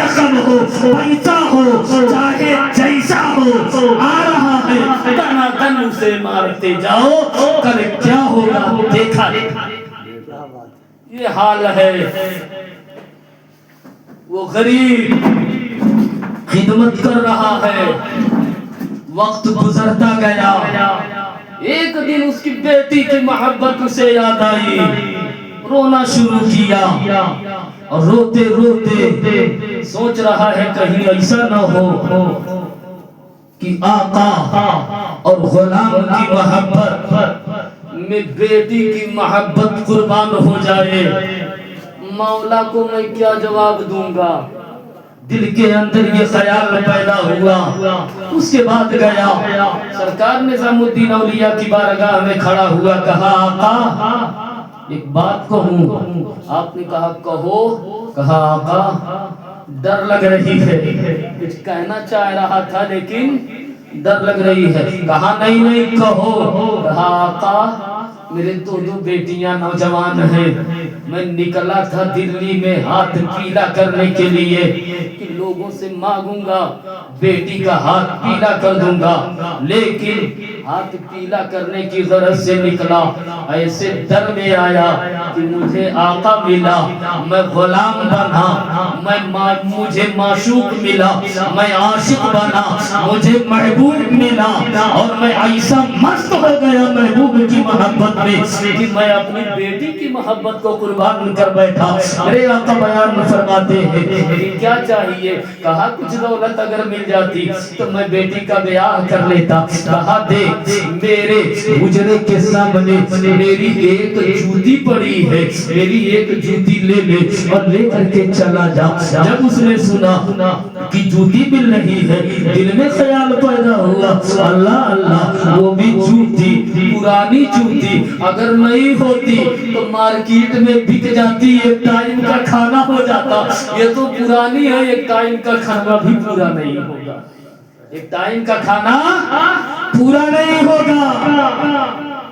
रकम हो, पैसा हो, चाहे जैसा हो, आ रहा है दनादन उसे मारते जाओ, कल क्या होगा देखा। ये हाल है। वो गरीब खिदमत कर रहा है, वक्त गुजरता गया, एक दिन उसकी बेटी की मोहब्बत उसे याद आई, रोना शुरू किया और रोते रोते सोच रहा है कहीं ऐसा न हो कि आका और गुलाम की मोहब्बत में बेटी की मोहब्बत कुर्बान हो जाए। मौला को मैं क्या जवाब दूंगा, दिल के अंदर ये ख्याल पैदा हुआ। उसके बाद गया सरकार निजामुद्दीन औलिया की बारगाह में खड़ा हुआ, कहा आका एक बात कहूँ। आपने कहा कहो। कहा आका डर लग रही है, कुछ कहना चाह रहा था लेकिन डर लग रही है। कहा नहीं नहीं कहो। कहा आका मेरे दो बेटियां नौजवान हैं, मैं निकला था दिल्ली में हाथ पीला करने के लिए कि लोगों से मांगूंगा बेटी का हाथ पीला कर दूंगा, लेकिन हाथ पीला करने की गरज से निकला, ऐसे डर में आया कि मुझे आका मिला, मैं गुलाम बना, मुझे माशूक मिला, मैं आशिक बना, मुझे महबूब मिला और मैं ऐसा मस्त हो गया महबूब की मोहब्बत में कि मैं अपनी बेटी की मोहब्बत को कुर्बान कर बैठा। मेरे आका बयान फरमाते हैं कि क्या चाहिए। कहा कुछ दौलत अगर मिल जाती तो मैं बेटी का ब्याह कर लेता। कहा देख मेरे गुजरे के सामने मेरी एक जूती पड़ी है, मेरी एक जूती ले ले और ले करके चला जा। जब उसने सुना कि जूती मिल रही है, दिल में ख्याल पैदा हुआ अल्लाह अल्लाह वो भी जूती पुरानी जूती अगर नहीं होती तो मार्केट में बिक जाती, एक टाइम का खाना हो जाता। ये तो पुरानी है, एक टाइम का खाना भी पूरा नहीं होगा, एक टाइम का खाना पूरा नहीं होगा।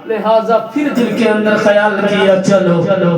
लिहाजा फिर दिल के अंदर ख्याल किया चलो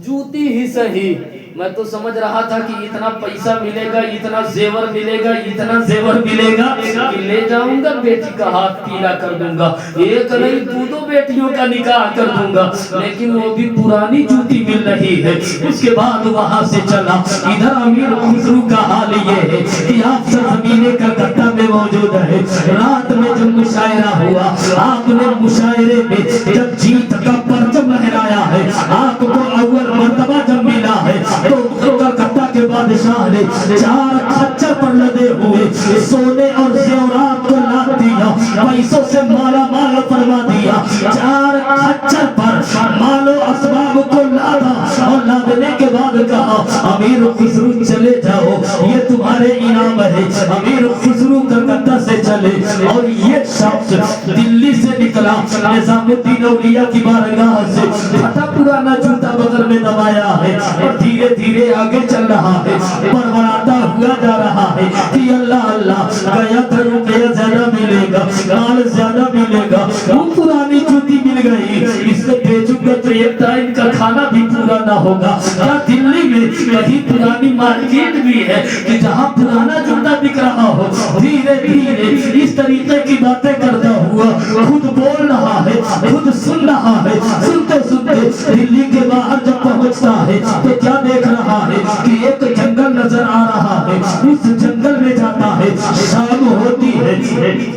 जूती ही सही। मैं तो समझ रहा था कि इतना पैसा मिलेगा, इतना जेवर मिलेगा, इतना जेवर मिलेगा कि ले जाऊंगा बेटी का हाथ पीला कर दूंगा, एक नहीं दो बेटियों का निकाह कर दूंगा, लेकिन वो भी पुरानी जूती मिल रही है। उसके बाद वहां से चला। इधर अमीर खुसरू का हाल ये है कि आप सरजमीने कलकत्ता में मौजूद है। रात में जब मुशायरा हुआ, आपने मुशायरे में जब जीत का परचम लहराया है, आपको अव्वल मर्तबा जब मिला है तो कलकत्ता के बादशाह ने 4 खच्चर पर लदे हुए सोने और जेवरात को लाद दिया, पैसों से माला माल फरमा दिया। 4 खच्चर पर मालो असबाब को लादा और लादने के बाद कहा अमीर खुसरू चले जाओ, ये तुम्हारे इनाम है। अमीर खुसरू कलकत्ता से चले और ये शख्स दिल्ली से निकला, निजामुद्दीन औलिया की बारगाह से फटा पुराना जूता बगल में दबाया है और धीरे धीरे आगे चल रहा है, बड़बड़ाता हुआ जा रहा है कि अल्लाह अल्लाह गया तो रुपया ज्यादा मिलेगा, माल ज्यादा मिलेगा। वो पुरानी जूती मिल गई, इसको बेचूंगा तो एक टाइम का खाना भी पूरा ना होगा। क्या दिल्ली में कहीं पुरानी मार्केट भी है कि जहाँ पुराना जूता बिक रहा हो? धीरे धीरे इस तरीके की बातें करता हुआ खुद बोल रहा है, खुद सुन रहा है। सुनते सुनते दिल्ली के बाहर जब पहुंचता है तो क्या देख रहा है कि एक जंगल नजर आ रहा है। उस जंगल में जाता है, शाम होती है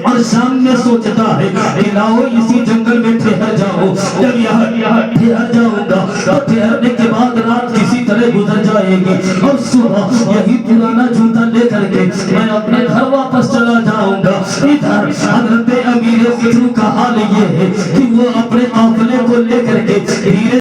और शाम में सोचता है कि लाओ इसी जंगल में ठहर जाओ। जब यहाँ ठहर जाऊंगा तो ठहरने के बाद रात किसी तरह गुजर जाएगी और सुबह यही पुराना जूता लेकर के मैं अपने घर वापस चला जाऊंगा। इधर हजरत अमीर खुसरू का हाल ये है कि वो अपने काफिले